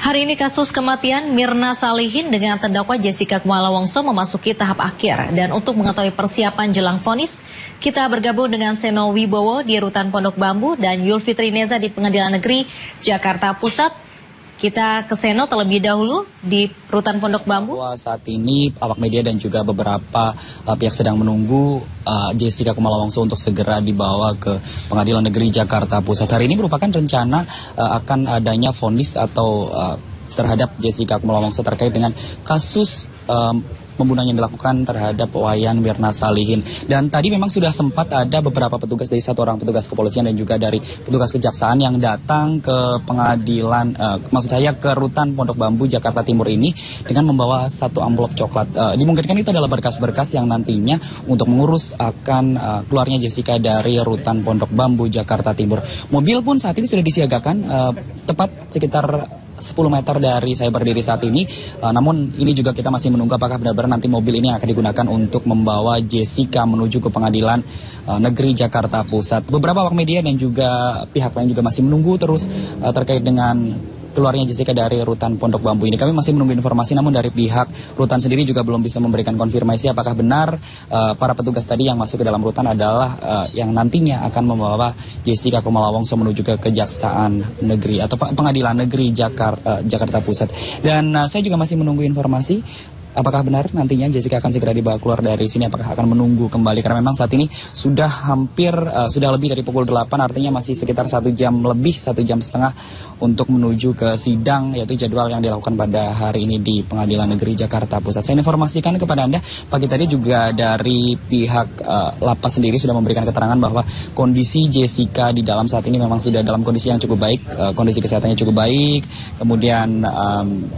Hari ini kasus kematian Mirna Salihin dengan terdakwa Jessica Kumala Wongso memasuki tahap akhir. Dan untuk mengetahui persiapan jelang vonis, kita bergabung dengan Seno Wibowo di Rutan Pondok Bambu dan Yulfitri Neza di Pengadilan Negeri Jakarta Pusat. Kita ke Seno terlebih dahulu di Rutan Pondok Bambu. Saat ini awak media dan juga beberapa pihak sedang menunggu Jessica Kumala Wongso untuk segera dibawa ke Pengadilan Negeri Jakarta Pusat. Hari ini merupakan rencana akan adanya vonis atau terhadap Jessica Kumala Wongso terkait dengan kasus pembunuhan yang dilakukan terhadap Wayan Mirna Salihin. Dan tadi memang sudah sempat ada beberapa petugas dari satu orang petugas kepolisian dan juga dari petugas kejaksaan yang datang ke pengadilan, maksud saya ke Rutan Pondok Bambu Jakarta Timur ini dengan membawa satu amplop coklat. Dimungkinkan itu adalah berkas-berkas yang nantinya untuk mengurus akan keluarnya Jessica dari Rutan Pondok Bambu Jakarta Timur. Mobil pun saat ini sudah disiagakan tepat sekitar 10 meter dari saya berdiri saat ini. Namun ini juga kita masih menunggu apakah benar-benar nanti mobil ini akan digunakan untuk membawa Jessica menuju ke Pengadilan Negeri Jakarta Pusat. Beberapa awak media dan juga pihak lain juga masih menunggu terus terkait dengan keluarnya Jessica dari Rutan Pondok Bambu ini. Kami masih menunggu informasi, namun dari pihak Rutan sendiri juga belum bisa memberikan konfirmasi apakah benar para petugas tadi yang masuk ke dalam Rutan adalah yang nantinya akan membawa Jessica Kumala Wongso menuju ke Kejaksaan Negeri atau Pengadilan Negeri Jakarta Pusat. Dan saya juga masih menunggu informasi apakah benar nantinya Jessica akan segera dibawa keluar dari sini, apakah akan menunggu kembali, karena memang saat ini sudah sudah lebih dari pukul 8, artinya masih sekitar 1 jam lebih, 1 jam setengah untuk menuju ke sidang, yaitu jadwal yang dilakukan pada hari ini di Pengadilan Negeri Jakarta Pusat. Saya informasikan kepada Anda, pagi tadi juga dari pihak lapas sendiri sudah memberikan keterangan bahwa kondisi Jessica di dalam saat ini memang sudah dalam kondisi yang cukup baik, kondisi kesehatannya cukup baik, kemudian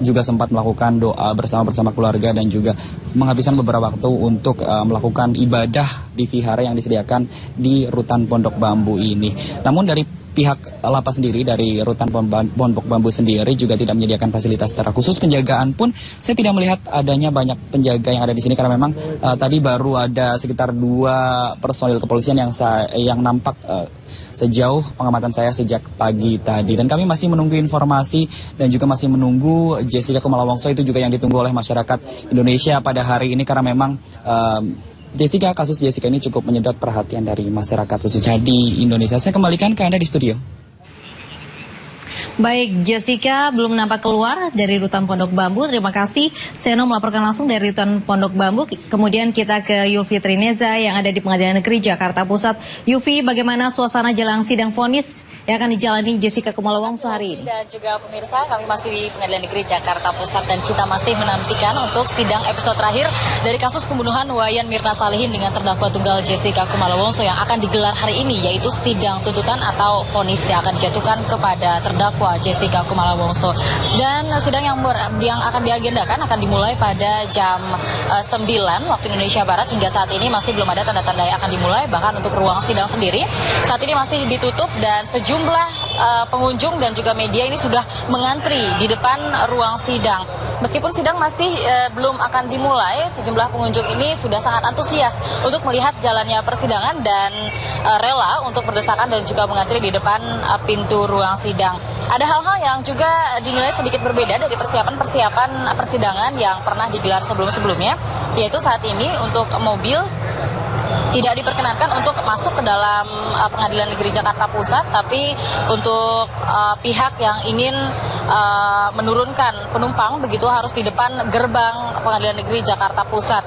juga sempat melakukan doa bersama keluarga dan juga menghabiskan beberapa waktu untuk melakukan ibadah di vihara yang disediakan di Rutan Pondok Bambu ini. Namun dari pihak lapas sendiri, dari Rutan Pondok Bambu sendiri juga tidak menyediakan fasilitas secara khusus. Penjagaan pun saya tidak melihat adanya banyak penjaga yang ada di sini, karena memang tadi baru ada sekitar 2 personil kepolisian yang nampak sejauh pengamatan saya sejak pagi tadi. Dan kami masih menunggu informasi dan juga masih menunggu Jessica Kumala Wongso, itu juga yang ditunggu oleh masyarakat Indonesia pada hari ini, karena memang kasus Jessica ini cukup menyedot perhatian dari masyarakat khususnya di Indonesia. Saya kembalikan ke Anda di studio. Baik, Jessica belum nampak keluar dari Rutan Pondok Bambu. Terima kasih Seno melaporkan langsung dari Rutan Pondok Bambu. Kemudian kita ke Yulfitri Neza yang ada di Pengadilan Negeri Jakarta Pusat. Yufi, bagaimana suasana jelang sidang vonis yang akan dijalani Jessica Kumala Wongso hari ini? Dan juga pemirsa, kami masih di Pengadilan Negeri Jakarta Pusat dan kita masih menantikan untuk sidang episode terakhir dari kasus pembunuhan Wayan Mirna Salihin dengan terdakwa tunggal Jessica Kumala Wongso yang akan digelar hari ini, yaitu sidang tuntutan atau vonis yang akan dijatuhkan kepada terdakwa Jessica Kumala Wongso. Dan sidang yang akan diagendakan akan dimulai pada jam 9 waktu Indonesia Barat. Hingga saat ini masih belum ada tanda-tanda yang akan dimulai, bahkan untuk ruang sidang sendiri saat ini masih ditutup dan sejumlah pengunjung dan juga media ini sudah mengantri di depan ruang sidang. Meskipun sidang masih belum akan dimulai, sejumlah pengunjung ini sudah sangat antusias untuk melihat jalannya persidangan dan rela untuk berdesakan dan juga mengantri di depan pintu ruang sidang. Ada hal-hal yang juga dinilai sedikit berbeda dari persiapan persidangan yang pernah digelar sebelum-sebelumnya, yaitu saat ini untuk mobil tidak diperkenankan untuk masuk ke dalam Pengadilan Negeri Jakarta Pusat, tapi untuk pihak yang ingin menurunkan penumpang begitu harus di depan gerbang Pengadilan Negeri Jakarta Pusat,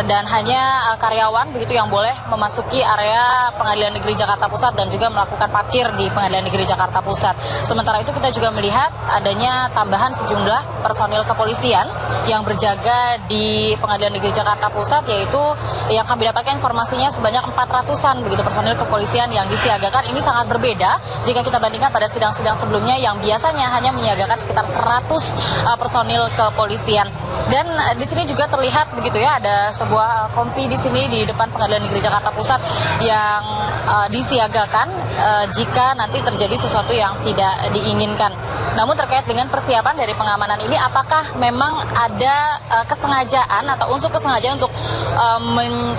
dan hanya karyawan begitu yang boleh memasuki area Pengadilan Negeri Jakarta Pusat dan juga melakukan parkir di Pengadilan Negeri Jakarta Pusat. Sementara itu kita juga melihat adanya tambahan sejumlah personil kepolisian yang berjaga di Pengadilan Negeri Jakarta Pusat, yaitu yang kami dapatkan informasinya sebanyak 400-an begitu personil kepolisian yang disiagakan. Ini sangat berbeda jika kita bandingkan pada sidang-sidang sebelumnya yang biasanya hanya menyiagakan sekitar 100 personil kepolisian. Dan di sini juga terlihat begitu ya, ada sebuah kompi di sini di depan Pengadilan Negeri Jakarta Pusat yang disiagakan jika nanti terjadi sesuatu yang tidak diinginkan. Namun terkait dengan persiapan dari pengamanan ini, apakah memang ada kesengajaan atau unsur kesengajaan untuk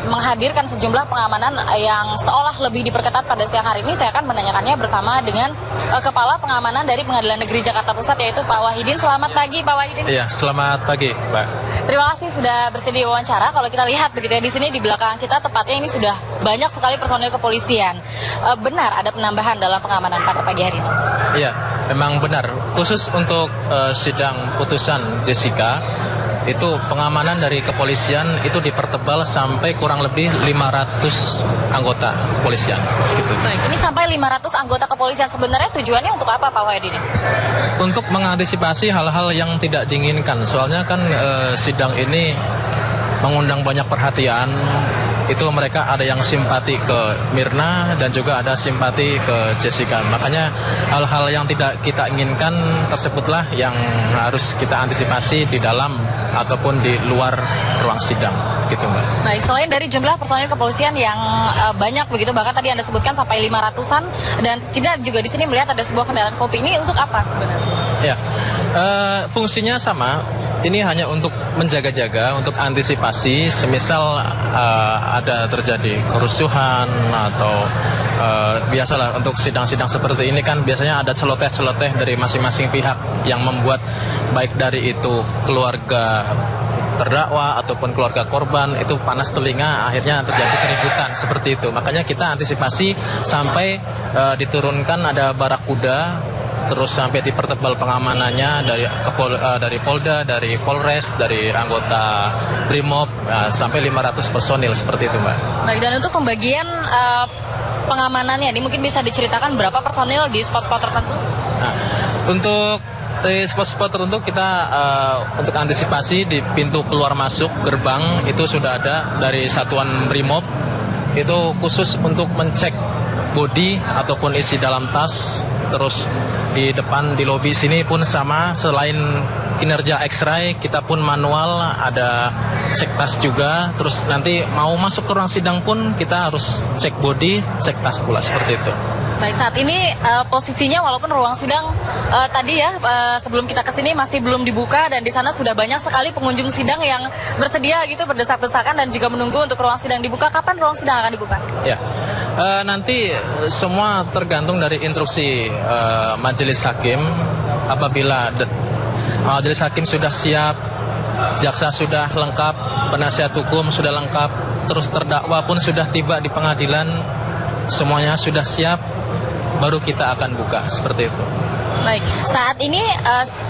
menghadirkan sejumlah pengamanan yang seolah lebih diperketat pada siang hari ini? Saya akan menanyakannya bersama dengan Kepala Pengamanan dari Pengadilan Negeri Jakarta Pusat, yaitu Pak Wahidin. Selamat pagi, Pak Wahidin. Iya, selamat pagi, Mbak. Terima kasih sudah bersedia wawancara. Kalau kita lihat begitu ya, di sini di belakang kita tepatnya ini sudah banyak sekali personil kepolisian. Benar ada penambahan dalam pengamanan pada pagi hari ini? Iya, memang benar. Khusus untuk sidang putusan Jessica, itu pengamanan dari kepolisian itu dipertebal sampai kurang lebih 500 anggota kepolisian. Gitu. Baik, ini sampai 500 anggota kepolisian. Sebenarnya tujuannya untuk apa, Pak Wahidin? Untuk mengantisipasi hal-hal yang tidak diinginkan. Soalnya kan sidang ini mengundang banyak perhatian. Itu mereka ada yang simpati ke Mirna dan juga ada simpati ke Jessica. Makanya hal-hal yang tidak kita inginkan tersebutlah yang harus kita antisipasi di dalam ataupun di luar ruang sidang, gitu Mbak. Baik, selain dari jumlah personil kepolisian yang banyak begitu, bahkan tadi Anda sebutkan sampai 500-an, dan kita juga di sini melihat ada sebuah kendaraan kopi. Ini untuk apa sebenarnya? Ya, fungsinya sama. Ini hanya untuk menjaga-jaga, untuk antisipasi semisal ada terjadi kerusuhan atau biasalah untuk sidang-sidang seperti ini kan biasanya ada celoteh-celoteh dari masing-masing pihak yang membuat baik dari itu keluarga terdakwa ataupun keluarga korban itu panas telinga, akhirnya terjadi keributan seperti itu. Makanya kita antisipasi sampai diturunkan ada barakuda, terus sampai dipertebal pengamanannya dari Polda, dari Polres, dari anggota Brimob, sampai 500 personil seperti itu, Mbak. Baik, dan untuk pembagian pengamanannya, ini mungkin bisa diceritakan berapa personil di spot-spot tertentu? Nah, untuk di spot-spot tertentu kita untuk antisipasi di pintu keluar masuk gerbang itu sudah ada dari satuan Brimob, itu khusus untuk mencek bodi ataupun isi dalam tas. Terus di depan di lobi sini pun sama, selain kinerja X-ray kita pun manual ada cek tas juga. Terus nanti mau masuk ke ruang sidang pun kita harus cek bodi, cek tas pula seperti itu. Baik, saat ini posisinya walaupun ruang sidang tadi ya sebelum kita kesini masih belum dibuka, dan di sana sudah banyak sekali pengunjung sidang yang bersedia gitu berdesak-desakan dan juga menunggu untuk ruang sidang dibuka. Kapan ruang sidang akan dibuka? Ya, nanti semua tergantung dari instruksi majelis hakim. Apabila majelis hakim sudah siap, jaksa sudah lengkap, penasihat hukum sudah lengkap, terus terdakwa pun sudah tiba di pengadilan, semuanya sudah siap, baru kita akan buka seperti itu. Baik, saat ini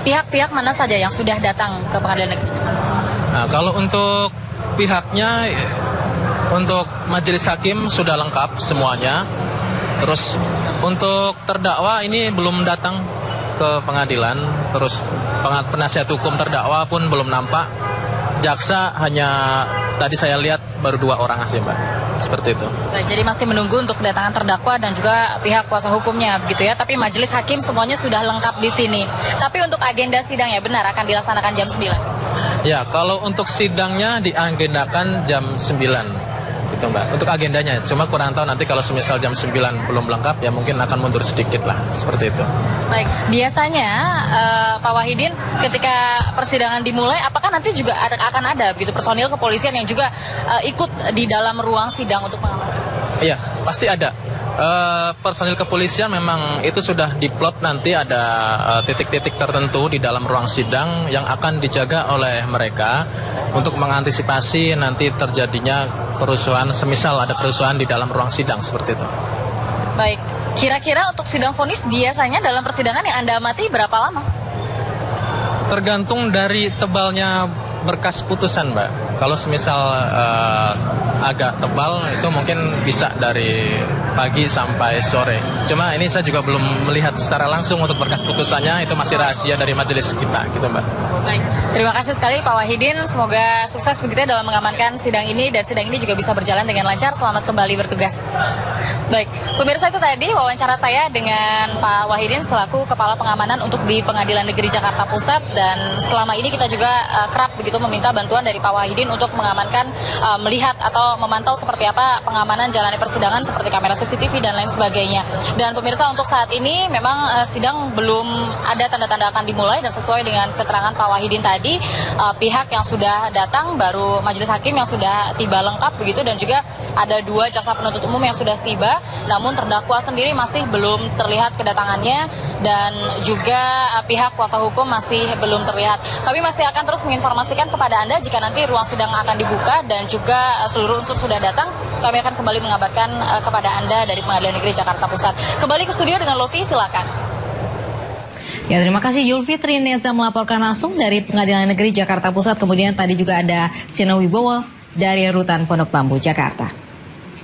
pihak-pihak mana saja yang sudah datang ke Pengadilan Negeri? Nah, kalau untuk pihaknya, untuk majelis hakim sudah lengkap semuanya. Terus untuk terdakwa ini belum datang ke pengadilan. Terus penasihat hukum terdakwa pun belum nampak. Jaksa hanya tadi saya lihat baru 2 orang aja, Mbak. Seperti itu. Baik, jadi masih menunggu untuk kedatangan terdakwa dan juga pihak kuasa hukumnya begitu ya. Tapi majelis hakim semuanya sudah lengkap di sini. Tapi untuk agenda sidangnya benar akan dilaksanakan jam 9? Ya, kalau untuk sidangnya diagendakan jam 9. Gitu, Mbak. Untuk agendanya, cuma kurang tahu nanti kalau semisal jam 9 belum lengkap ya mungkin akan mundur sedikit lah, seperti itu. Baik, biasanya Pak Wahidin ketika persidangan dimulai, apakah nanti juga akan ada begitu personil kepolisian yang juga ikut di dalam ruang sidang untuk pengamanan? Iya, pasti ada. Personil kepolisian memang itu sudah diplot, nanti ada titik-titik tertentu di dalam ruang sidang yang akan dijaga oleh mereka untuk mengantisipasi nanti terjadinya kerusuhan, semisal ada kerusuhan di dalam ruang sidang seperti itu. Baik, kira-kira untuk sidang vonis biasanya dalam persidangan yang Anda amati berapa lama? Tergantung dari tebalnya berkas putusan, Mbak. Kalau semisal agak tebal itu mungkin bisa dari pagi sampai sore. Cuma ini saya juga belum melihat secara langsung untuk berkas putusannya, itu masih rahasia dari majelis kita, gitu Mbak. Baik, terima kasih sekali Pak Wahidin. Semoga sukses begitu ya dalam mengamankan sidang ini, dan sidang ini juga bisa berjalan dengan lancar. Selamat kembali bertugas. Baik, pemirsa, itu tadi wawancara saya dengan Pak Wahidin selaku Kepala Pengamanan untuk di Pengadilan Negeri Jakarta Pusat, dan selama ini kita juga kerap begitu begitu meminta bantuan dari Pak Wahidin untuk mengamankan, melihat atau memantau seperti apa pengamanan jalannya persidangan seperti kamera CCTV dan lain sebagainya. Dan pemirsa, untuk saat ini memang sidang belum ada tanda-tanda akan dimulai, dan sesuai dengan keterangan Pak Wahidin tadi, pihak yang sudah datang baru majelis hakim yang sudah tiba lengkap begitu, dan juga ada 2 jaksa penuntut umum yang sudah tiba, namun terdakwa sendiri masih belum terlihat kedatangannya, dan juga pihak kuasa hukum masih belum terlihat. Kami masih akan terus menginformasikan kepada Anda jika nanti ruang sidang akan dibuka dan juga seluruh unsur sudah datang. Kami akan kembali mengabarkan kepada Anda dari Pengadilan Negeri Jakarta Pusat. Kembali ke studio dengan Lofi, silakan. Ya, terima kasih Yulfi Trineza melaporkan langsung dari Pengadilan Negeri Jakarta Pusat. Kemudian tadi juga ada Seno Wibowo dari Rutan Pondok Bambu, Jakarta.